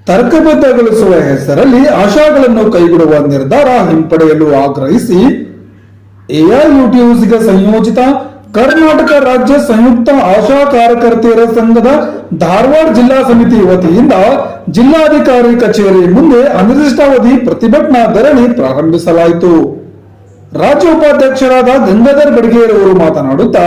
ತರ್ಕಬದ್ಧಗೊಳಿಸುವ ಹೆಸರಲ್ಲಿ ಆಶಾಗಳನ್ನು ಕೈಬಿಡುವ ನಿರ್ಧಾರ ಹಿಂಪಡೆಯಲು ಆಗ್ರಹಿಸಿ ಎಐಯುಟಿಯುಸಿಗೆ ಸಂಯೋಜಿತ ಕರ್ನಾಟಕ ರಾಜ್ಯ ಸಂಯುಕ್ತ ಆಶಾ ಕಾರ್ಯಕರ್ತೆಯರ ಸಂಘದ ಧಾರವಾಡ ಜಿಲ್ಲಾ ಸಮಿತಿ ವತಿಯಿಂದ ಜಿಲ್ಲಾಧಿಕಾರಿ ಕಚೇರಿ ಮುಂದೆ ಅನಿರ್ದಿಷ್ಟಾವಧಿ ಪ್ರತಿಭಟನಾ ಧರಣಿ ಪ್ರಾರಂಭಿಸಲಾಯಿತು. ರಾಜ್ಯ ಉಪಾಧ್ಯಕ್ಷರಾದ ಗಂಗಾಧರ್ ಬಡಿಗೇರ್ ಅವರು ಮಾತನಾಡುತ್ತಾ,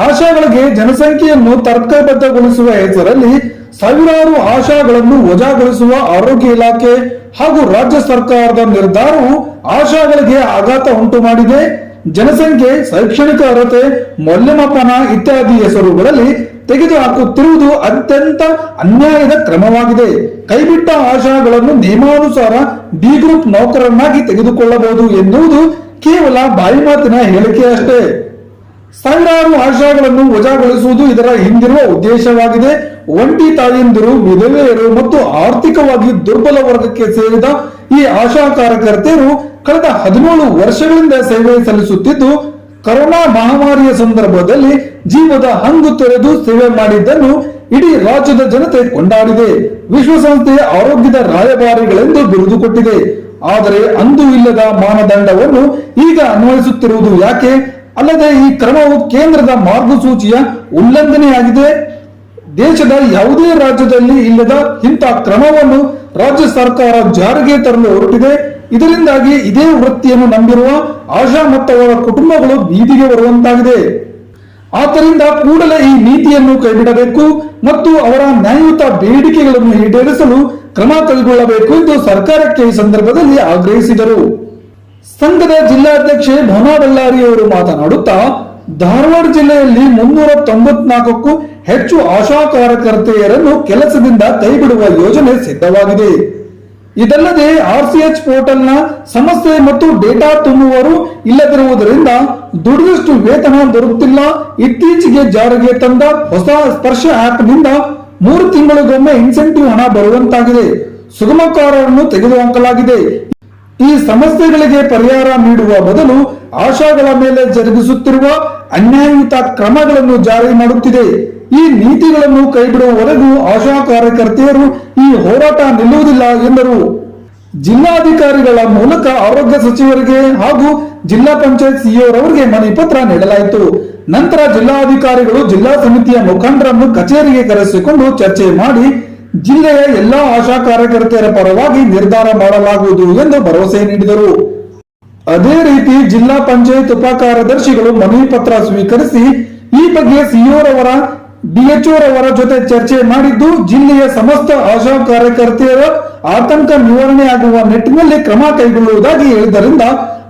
ಆಶಾಗಳಿಗೆ ಜನಸಂಖ್ಯೆಯನ್ನು ತರ್ಕಬದ್ಧಗೊಳಿಸುವ ಹೆಸರಲ್ಲಿ ಸಾವಿರಾರು ಆಶಾಗಳನ್ನು ವಜಾಗೊಳಿಸುವ ಆರೋಗ್ಯ ಇಲಾಖೆ ಹಾಗೂ ರಾಜ್ಯ ಸರ್ಕಾರದ ನಿರ್ಧಾರವು ಆಶಾಗಳಿಗೆ ಆಘಾತ ಉಂಟು ಮಾಡಿದೆ. ಜನಸಂಖ್ಯೆ, ಶೈಕ್ಷಣಿಕ ಅರ್ಹತೆ, ಮೌಲ್ಯಮಾಪನ ಇತ್ಯಾದಿ ಹೆಸರುಗಳಲ್ಲಿ ತೆಗೆದುಹಾಕುತ್ತಿರುವುದು ಅತ್ಯಂತ ಅನ್ಯಾಯದ ಕ್ರಮವಾಗಿದೆ. ಕೈಬಿಟ್ಟ ಆಶಾಗಳನ್ನು ನಿಯಮಾನುಸಾರ ಬಿ ಗ್ರೂಪ್ ನೌಕರನ್ನಾಗಿ ತೆಗೆದುಕೊಳ್ಳಬಹುದು ಎನ್ನುವುದು ಕೇವಲ ಬಾಯಿ ಮಾತಿನ ಹೇಳಿಕೆಯಷ್ಟೇ. ಸಾವಿರಾರು ಆಶಾಗಳನ್ನು ವಜಾಗೊಳಿಸುವುದು ಇದರ ಹಿಂದಿರುವ ಉದ್ದೇಶವಾಗಿದೆ. ಒಂಟಿ ತಾಯಂದಿರು, ವಿಧವೆಯರು ಮತ್ತು ಆರ್ಥಿಕವಾಗಿ ದುರ್ಬಲ ವರ್ಗಕ್ಕೆ ಸೇರಿದ ಈ ಆಶಾ ಕಾರ್ಯಕರ್ತೆಯರು ಕಳೆದ 17 ವರ್ಷಗಳಿಂದ ಸೇವೆ ಸಲ್ಲಿಸುತ್ತಿದ್ದು, ಕೊರೋನಾ ಮಹಾಮಾರಿಯ ಸಂದರ್ಭದಲ್ಲಿ ಜೀವದ ಹಂಗು ತೊರೆದು ಸೇವೆ ಮಾಡಿದ್ದನ್ನು ಇಡೀ ರಾಜ್ಯದ ಜನತೆ ಕೊಂಡಾಡಿದೆ. ವಿಶ್ವಸಂಸ್ಥೆಯ ಆರೋಗ್ಯದ ರಾಯಭಾರಿಗಳೆಂದು ಬಿರುದು ಕೊಟ್ಟಿದೆ. ಆದರೆ ಅಂದು ಇಲ್ಲದ ಮಾನದಂಡವನ್ನು ಈಗ ಅನ್ವಯಿಸುತ್ತಿರುವುದು ಯಾಕೆ? ಅಲ್ಲದೆ ಈ ಕ್ರಮವು ಕೇಂದ್ರದ ಮಾರ್ಗಸೂಚಿಯ ಉಲ್ಲಂಘನೆಯಾಗಿದೆ. ದೇಶದ ಯಾವುದೇ ರಾಜ್ಯದಲ್ಲಿ ಇಲ್ಲದ ಇಂಥ ಕ್ರಮವನ್ನು ರಾಜ್ಯ ಸರ್ಕಾರ ಜಾರಿಗೆ ತರಲು ಹೊರಟಿದೆ. ಇದರಿಂದಾಗಿ ಇದೇ ವೃತ್ತಿಯನ್ನು ನಂಬಿರುವ ಆಶಾ ಮತ್ತು ಅವರ ಕುಟುಂಬಗಳು ಬೀದಿಗೆ ಬರುವಂತಾಗಿದೆ. ಆದ್ದರಿಂದ ಕೂಡಲೇ ಈ ನೀತಿಯನ್ನು ಕೈಬಿಡಬೇಕು ಮತ್ತು ಅವರ ನ್ಯಾಯಯುತ ಬೇಡಿಕೆಗಳನ್ನು ಈಡೇರಿಸಲು ಕ್ರಮ ಕೈಗೊಳ್ಳಬೇಕು ಎಂದು ಸರ್ಕಾರಕ್ಕೆ ಈ ಸಂದರ್ಭದಲ್ಲಿ ಆಗ್ರಹಿಸಿದರು. ಸಂಘದ ಜಿಲ್ಲಾಧ್ಯಕ್ಷೆ ಭವನಾ ಬಳ್ಳಾರಿ ಅವರು ಮಾತನಾಡುತ್ತಾ, ಧಾರವಾಡ ಜಿಲ್ಲೆಯಲ್ಲಿ 394ಕ್ಕೂ ಹೆಚ್ಚು ಆಶಾ ಕಾರ್ಯಕರ್ತೆಯರನ್ನು ಕೆಲಸದಿಂದ ಕೈಬಿಡುವ ಯೋಜನೆ ಸಿದ್ಧವಾಗಿದೆ. ಇದಲ್ಲದೆ RCH ಪೋರ್ಟಲ್ನ ಸಮಸ್ಯೆ ಮತ್ತು ಡೇಟಾ ತುಂಬುವರು ಇಲ್ಲದಿರುವುದರಿಂದ ದುಡಿದಷ್ಟು ವೇತನ ದೊರೆಯುತ್ತಿಲ್ಲ. ಇತ್ತೀಚೆಗೆ ಜಾರಿಗೆ ತಂದ ಹೊಸ ಸ್ಪರ್ಶ ಆಪ್ ನಿಂದ 3 ತಿಂಗಳಿಗೊಮ್ಮೆ ಇನ್ಸೆಂಟಿವ್ ಹಣ ಬರುವಂತಾಗಿದೆ. ಸುಗಮಕಾರರನ್ನು ತೆಗೆದುಹಾಕಲಾಗಿದೆ. ಈ ಸಮಸ್ಯೆಗಳಿಗೆ ಪರಿಹಾರ ನೀಡುವ ಬದಲು ಆಶಾಗಳ ಮೇಲೆ ಜರುಗಿಸುತ್ತಿರುವ ಅನ್ಯಾಯಯುತ ಕ್ರಮಗಳನ್ನು ಜಾರಿ ಮಾಡುತ್ತಿದೆ. ಈ ನೀತಿಗಳನ್ನು ಕೈಬಿಡುವವರೆಗೂ ಆಶಾ ಕಾರ್ಯಕರ್ತೆಯರು ಈ ಹೋರಾಟ ನಿಲ್ಲುವುದಿಲ್ಲ ಎಂದರು. ಜಿಲ್ಲಾಧಿಕಾರಿಗಳ ಮೂಲಕ ಆರೋಗ್ಯ ಸಚಿವರಿಗೆ ಹಾಗೂ ಜಿಲ್ಲಾ ಪಂಚಾಯತ್ ಸಿಇಒರವರಿಗೆ ಮನವಿ ಪತ್ರ ನೀಡಲಾಯಿತು. ನಂತರ ಜಿಲ್ಲಾಧಿಕಾರಿಗಳು ಜಿಲ್ಲಾ ಸಮಿತಿಯ ಮುಖಂಡರನ್ನು ಕಚೇರಿಗೆ ಕರೆಸಿಕೊಂಡು ಚರ್ಚೆ ಮಾಡಿ ಜಿಲ್ಲೆಯ ಎಲ್ಲಾ ಆಶಾ ಕಾರ್ಯಕರ್ತೆಯರ ಪರವಾಗಿ ನಿರ್ಧಾರ ಮಾಡಲಾಗುವುದು ಎಂದು ಭರವಸೆ ನೀಡಿದರು. ಅದೇ ರೀತಿ ಜಿಲ್ಲಾ ಪಂಚಾಯತ್ ಉಪ ಕಾರ್ಯದರ್ಶಿಗಳು ಮನವಿ ಪತ್ರ ಸ್ವೀಕರಿಸಿ ಈ ಬಗ್ಗೆ ಸಿಇಒರವರ ಡಿಎಚ್ಒರವರ ಜೊತೆ ಚರ್ಚೆ ಮಾಡಿದ್ದು, ಜಿಲ್ಲೆಯ ಸಮಸ್ತ ಆಶಾ ಕಾರ್ಯಕರ್ತೆಯರ ಆತಂಕ ನಿವಾರಣೆಯಾಗುವ ನಿಟ್ಟಿನಲ್ಲಿ ಕ್ರಮ ಕೈಗೊಳ್ಳುವುದಾಗಿ ಹೇಳಿದ್ದರಿಂದ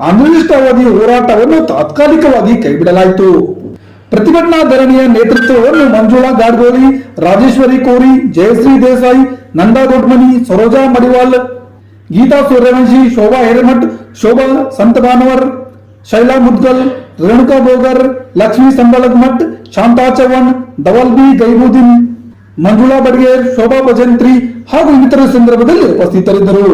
ಅನಿರ್ದಿಷ್ಟಾವಧಿ ಹೋರಾಟವನ್ನು ತಾತ್ಕಾಲಿಕವಾಗಿ ಕೈಬಿಡಲಾಯಿತು. ಪ್ರತಿಭಟನಾ ಧರಣಿಯ ನೇತೃತ್ವವನ್ನು ಮಂಜುಳಾ ಗಾಡ್ಗೋಳಿ, ರಾಜೇಶ್ವರಿ ಕೋರಿ, ಜಯಶ್ರೀ ದೇಸಾಯಿ, ನಂದಾ ದೊಡ್ಮನಿ, ಸರೋಜಾ ಮಡಿವಾಲ್, ಗೀತಾ ಸೂರ್ಯವಂಶಿ, ಶೋಭಾ ಹಿರೇಮಠ್, ಶೋಭಾ ಸಂತಭಾನವರ್, ಶೈಲಾ ಮುದ್ಗಲ್, ರೇಣುಕಾ ಬೋಗರ್, ಲಕ್ಷ್ಮೀ ಸಂಬಳದ್ ಮಠ್, ಶಾಂತಾ ಚವ್ಹಾಣ್, ಧವಲ್ ಬಿ ಗೈಬುದ್ದೀನ್, ಮಂಜುಳಾ ಬಡ್ಗೇರ್, ಶೋಭಾ ಭಜಂತ್ರಿ ಹಾಗೂ ಇನ್ನಿತರ ಸಂದರ್ಭದಲ್ಲಿ ಉಪಸ್ಥಿತರಿದ್ದರು.